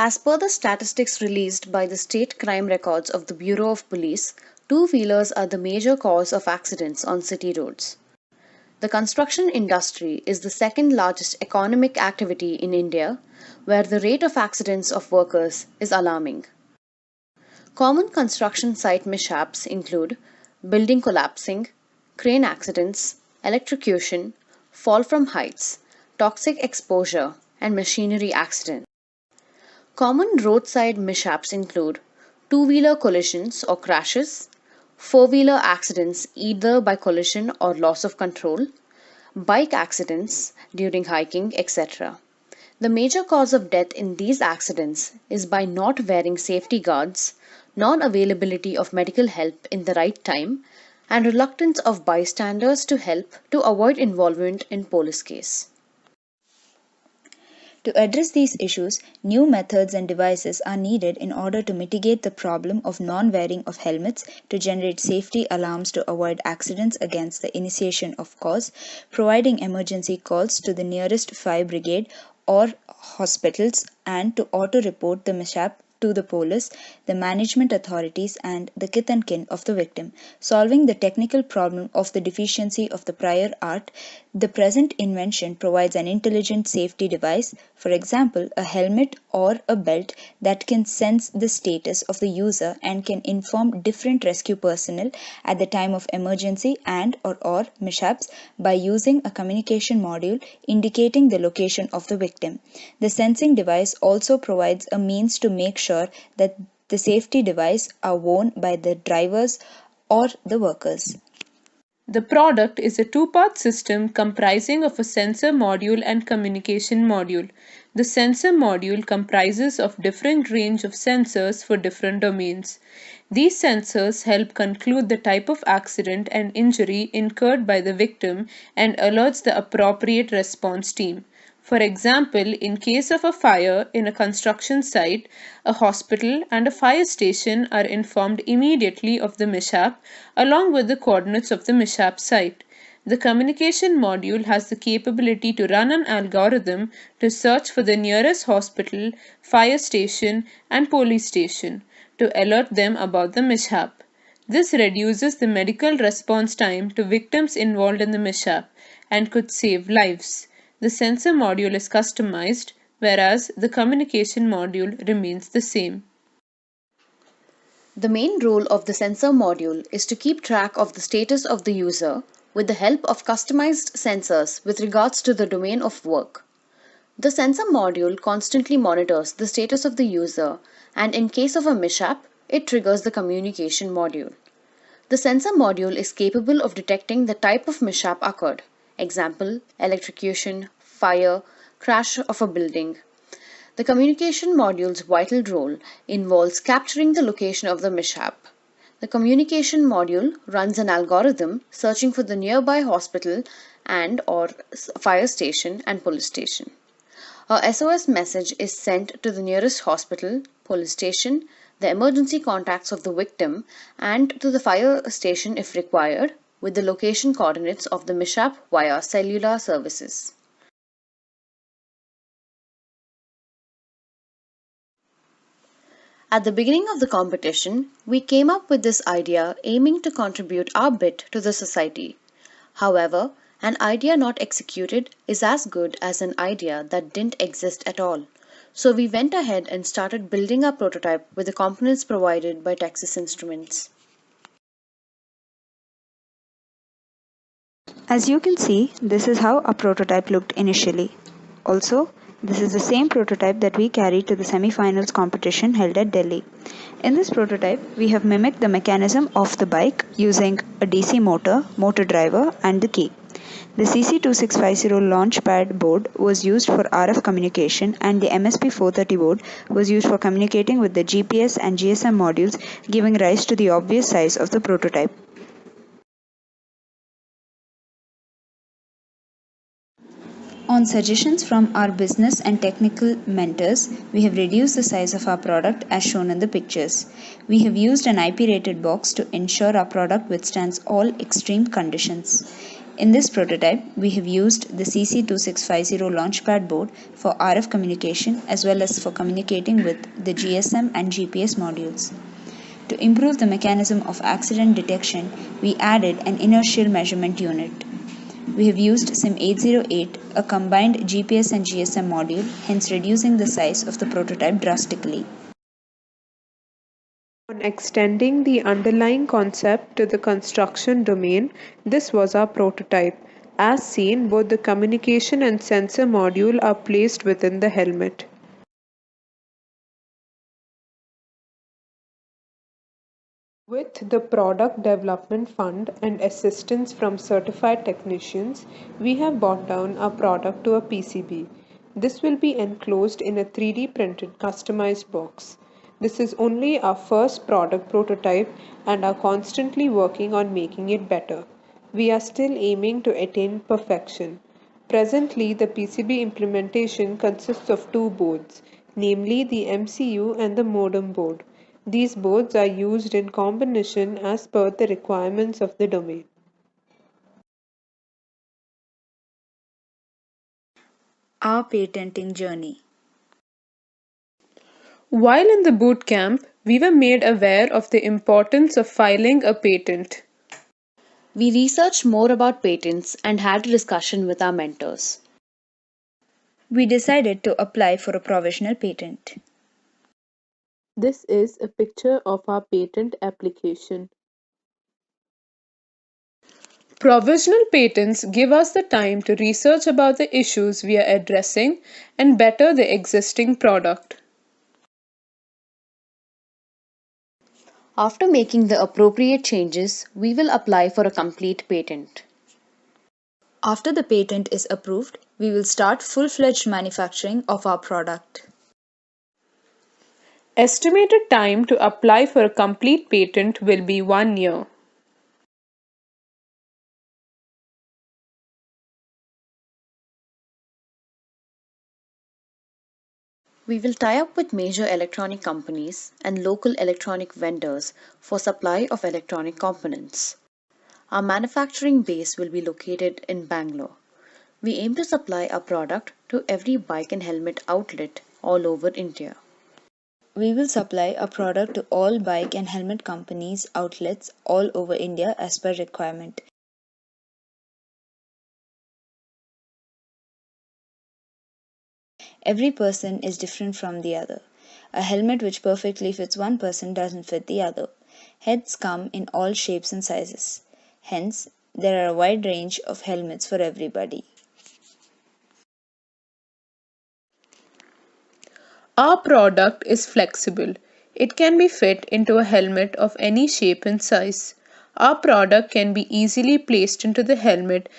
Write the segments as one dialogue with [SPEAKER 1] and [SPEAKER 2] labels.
[SPEAKER 1] As per the statistics released by the State Crime Records of the Bureau of Police, two-wheelers are the major cause of accidents on city roads. The construction industry is the second largest economic activity in India, where the rate of accidents of workers is alarming. Common construction site mishaps include building collapsing, crane accidents, electrocution, fall from heights, toxic exposure, and machinery accidents. Common roadside mishaps include two-wheeler collisions or crashes, four-wheeler accidents either by collision or loss of control, bike accidents during hiking, etc. The major cause of death in these accidents is by not wearing safety guards, non-availability of medical help in the right time, and reluctance of bystanders to help to avoid involvement in police case.
[SPEAKER 2] To address these issues, new methods and devices are needed in order to mitigate the problem of non-wearing of helmets, to generate safety alarms to avoid accidents against the initiation of cause, providing emergency calls to the nearest fire brigade or hospitals, and to auto-report the mishap to the police, the management authorities, and the kith and kin of the victim. Solving the technical problem of the deficiency of the prior art, the present invention provides an intelligent safety device, for example, a helmet or a belt that can sense the status of the user and can inform different rescue personnel at the time of emergency and or mishaps by using a communication module indicating the location of the victim. The sensing device also provides a means to make sure that the safety device are worn by the drivers or the workers.
[SPEAKER 3] The product is a two-part system comprising of a sensor module and communication module. The sensor module comprises of different range of sensors for different domains. These sensors help conclude the type of accident and injury incurred by the victim and alerts the appropriate response team. For example, in case of a fire in a construction site, a hospital and a fire station are informed immediately of the mishap along with the coordinates of the mishap site. The communication module has the capability to run an algorithm to search for the nearest hospital, fire station, and police station to alert them about the mishap. This reduces the medical response time to victims involved in the mishap and could save lives. The sensor module is customized, whereas the communication module remains the same.
[SPEAKER 1] The main role of the sensor module is to keep track of the status of the user with the help of customized sensors with regards to the domain of work. The sensor module constantly monitors the status of the user, and in case of a mishap, it triggers the communication module. The sensor module is capable of detecting the type of mishap occurred. Example, electrocution, fire, crash of a building. The communication module's vital role involves capturing the location of the mishap. The communication module runs an algorithm searching for the nearby hospital and or fire station and police station. A SOS message is sent to the nearest hospital, police station, the emergency contacts of the victim, and to the fire station if required, with the location coordinates of the mishap via cellular services. At the beginning of the competition, we came up with this idea aiming to contribute our bit to the society. However, an idea not executed is as good as an idea that didn't exist at all. So we went ahead and started building our prototype with the components provided by Texas Instruments.
[SPEAKER 2] As you can see, this is how our prototype looked initially. Also, this is the same prototype that we carried to the semi-finals competition held at Delhi. In this prototype, we have mimicked the mechanism of the bike using a DC motor, motor driver, and the key. The CC2650 launchpad board was used for RF communication, and the MSP430 board was used for communicating with the GPS and GSM modules, giving rise to the obvious size of the prototype. On suggestions from our business and technical mentors, we have reduced the size of our product as shown in the pictures. We have used an IP rated box to ensure our product withstands all extreme conditions. In this prototype, we have used the CC2650 Launchpad board for RF communication as well as for communicating with the GSM and GPS modules. To improve the mechanism of accident detection, we added an inertial measurement unit. We have used SIM808, a combined GPS and GSM module, hence reducing the size of the prototype drastically.
[SPEAKER 3] On extending the underlying concept to the construction domain, this was our prototype. As seen, both the communication and sensor module are placed within the helmet. With the Product Development Fund and assistance from certified technicians, we have brought down our product to a PCB. This will be enclosed in a 3D printed customized box. This is only our first product prototype and are constantly working on making it better. We are still aiming to attain perfection. Presently, the PCB implementation consists of two boards, namely the MCU and the modem board. These boards are used in combination as per the requirements of the domain.
[SPEAKER 2] Our patenting journey.
[SPEAKER 3] While in the boot camp, we were made aware of the importance of filing a patent.
[SPEAKER 1] We researched more about patents and had a discussion with our mentors.
[SPEAKER 2] We decided to apply for a provisional patent.
[SPEAKER 3] This is a picture of our patent application. Provisional patents give us the time to research about the issues we are addressing and better the existing product.
[SPEAKER 1] After making the appropriate changes, we will apply for a complete patent.
[SPEAKER 2] After the patent is approved, we will start full-fledged manufacturing of our product.
[SPEAKER 3] Estimated time to apply for a complete patent will be 1 year.
[SPEAKER 1] We will tie up with major electronic companies and local electronic vendors for supply of electronic components. Our manufacturing base will be located in Bangalore. We aim to supply our product to every bike and helmet outlet all over India.
[SPEAKER 2] We will supply our product to all bike and helmet companies' outlets all over India as per requirement. Every person is different from the other. A helmet which perfectly fits one person doesn't fit the other. Heads come in all shapes and sizes. Hence, there are a wide range of helmets for everybody.
[SPEAKER 3] Our product is flexible. It can be fit into a helmet of any shape and size. Our product can be easily placed into the helmet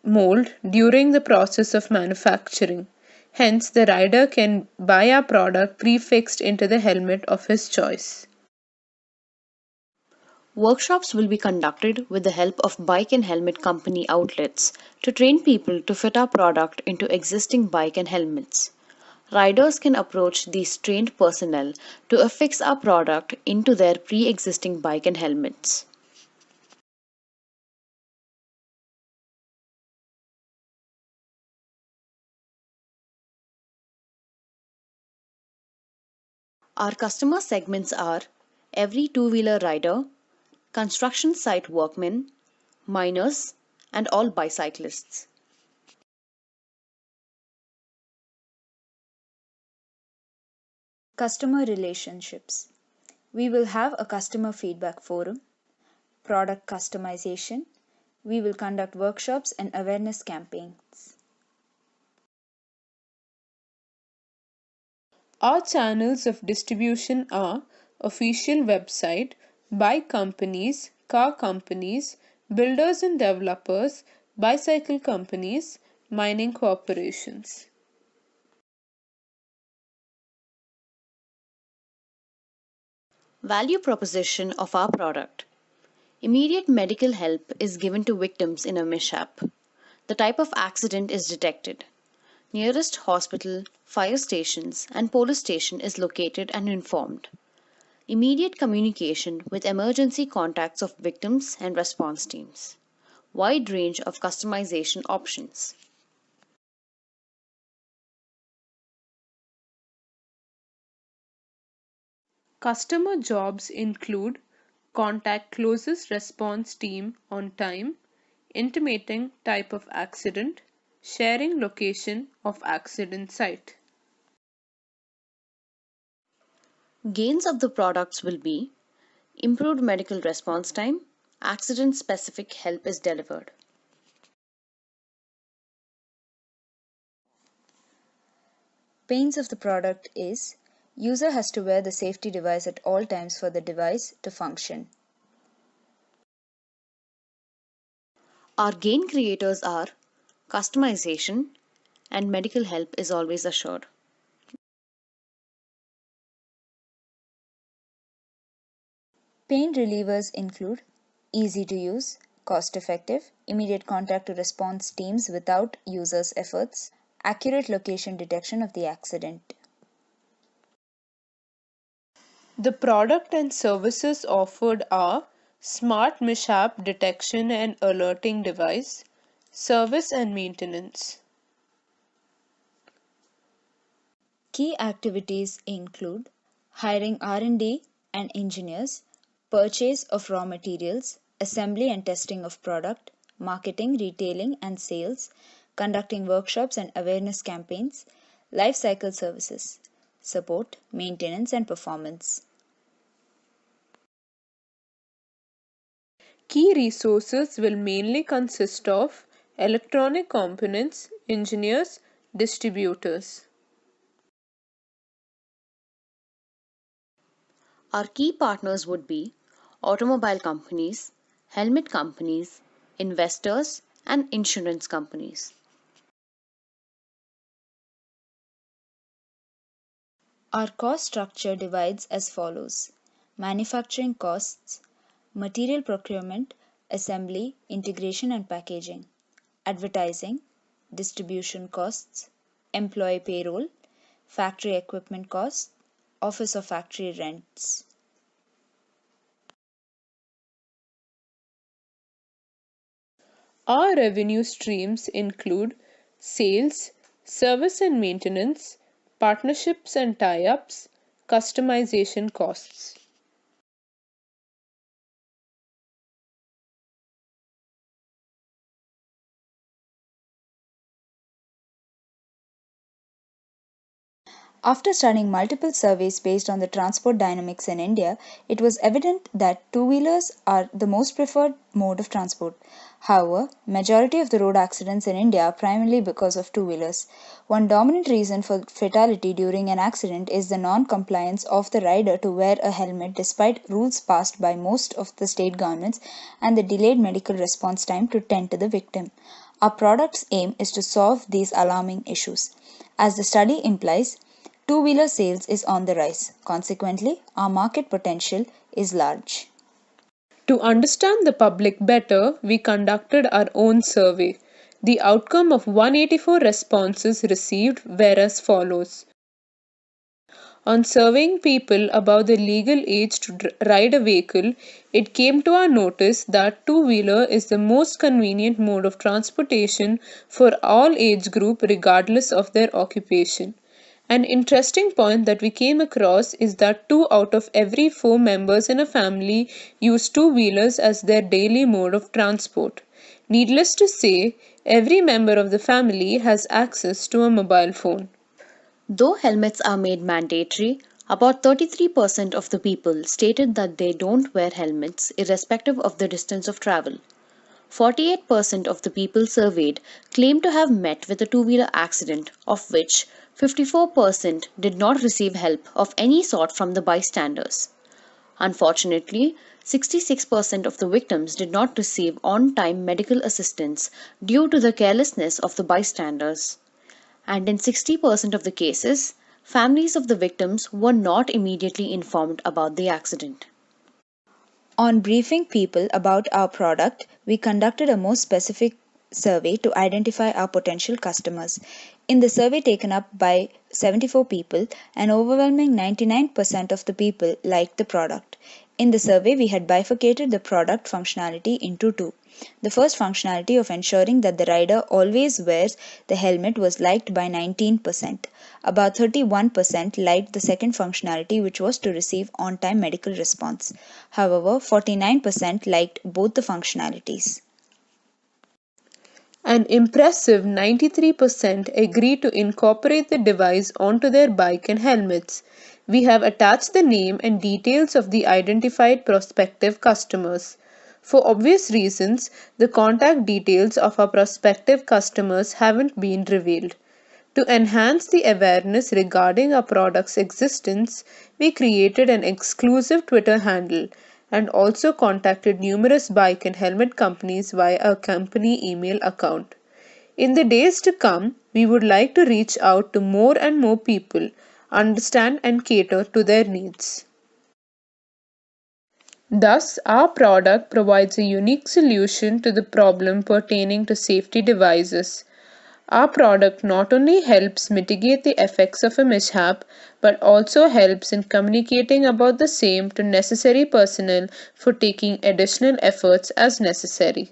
[SPEAKER 3] mold during the process of manufacturing. Hence, the rider can buy our product prefixed into the helmet of his choice.
[SPEAKER 1] Workshops will be conducted with the help of bike and helmet company outlets to train people to fit our product into existing bike and helmets. Riders can approach these trained personnel to affix our product into their pre-existing bike and helmets. Our customer segments are every two-wheeler rider, construction site workmen, miners, and all bicyclists.
[SPEAKER 2] Customer relationships. We will have a customer feedback forum, product customization. We will conduct workshops and awareness campaigns.
[SPEAKER 3] Our channels of distribution are official website, bike companies, car companies, builders and developers, bicycle companies, mining corporations.
[SPEAKER 1] Value proposition of our product. Immediate medical help is given to victims in a mishap. The type of accident is detected. Nearest hospital, fire stations, and police station is located and informed. Immediate communication with emergency contacts of victims and response teams. wide range of customization options.
[SPEAKER 3] Customer jobs include contact closest response team on time, intimating type of accident, sharing location of accident site.
[SPEAKER 1] Gains of the products will be improved medical response time, accident specific help is delivered.
[SPEAKER 2] Pains of the product is user has to wear the safety device at all times for the device to function.
[SPEAKER 1] Our gain creators are customization and medical help is always assured.
[SPEAKER 2] Pain relievers include easy to use, cost effective, immediate contact to response teams without users' efforts, accurate location detection of the accident.
[SPEAKER 3] The product and services offered are smart mishap detection and alerting device, service and maintenance.
[SPEAKER 2] Key activities include hiring R&D and engineers, purchase of raw materials, assembly and testing of product, marketing, retailing and sales, conducting workshops and awareness campaigns, life cycle services, support, maintenance and performance.
[SPEAKER 3] Key resources will mainly consist of electronic components, engineers, distributors.
[SPEAKER 1] Our key partners would be automobile companies, helmet companies, investors, and insurance companies.
[SPEAKER 2] Our cost structure divides as follows: manufacturing costs, material procurement, assembly, integration and packaging, advertising, distribution costs, employee payroll, factory equipment costs, office or factory rents.
[SPEAKER 3] Our revenue streams include sales, service and maintenance, partnerships and tie ups, customization costs.
[SPEAKER 2] After studying multiple surveys based on the transport dynamics in India, it was evident that two-wheelers are the most preferred mode of transport. However, majority of the road accidents in India are primarily because of two-wheelers. One dominant reason for fatality during an accident is the non-compliance of the rider to wear a helmet despite rules passed by most of the state governments and the delayed medical response time to tend to the victim. Our product's aim is to solve these alarming issues. As the study implies, two-wheeler sales is on the rise. Consequently, our market potential is large.
[SPEAKER 3] To understand the public better, we conducted our own survey. The outcome of 184 responses received were as follows. On surveying people about the legal age to ride a vehicle, it came to our notice that two-wheeler is the most convenient mode of transportation for all age group regardless of their occupation. An interesting point that we came across is that 2 out of every 4 members in a family use two-wheelers as their daily mode of transport. Needless to say, every member of the family has access to a mobile phone.
[SPEAKER 1] Though helmets are made mandatory, about 33% of the people stated that they don't wear helmets irrespective of the distance of travel. 48% of the people surveyed claimed to have met with a two-wheeler accident, of which 54% did not receive help of any sort from the bystanders. Unfortunately, 66% of the victims did not receive on-time medical assistance due to the carelessness of the bystanders. And in 60% of the cases, families of the victims were not immediately informed about the accident.
[SPEAKER 2] On briefing people about our product, we conducted a more specific survey to identify our potential customers. In the survey taken up by 74 people, an overwhelming 99% of the people liked the product. In the survey, we had bifurcated the product functionality into two. The first functionality of ensuring that the rider always wears the helmet was liked by 19%. About 31% liked the second functionality, which was to receive on time medical response. However, 49% liked both the functionalities.
[SPEAKER 3] An impressive 93% agree to incorporate the device onto their bike and helmets. We have attached the name and details of the identified prospective customers. For obvious reasons, the contact details of our prospective customers haven't been revealed. To enhance the awareness regarding our product's existence, we created an exclusive Twitter handle and also contacted numerous bike and helmet companies via a company email account. In the days to come, we would like to reach out to more and more people, understand and cater to their needs. Thus, our product provides a unique solution to the problem pertaining to safety devices. Our product not only helps mitigate the effects of a mishap, but also helps in communicating about the same to necessary personnel for taking additional efforts as necessary.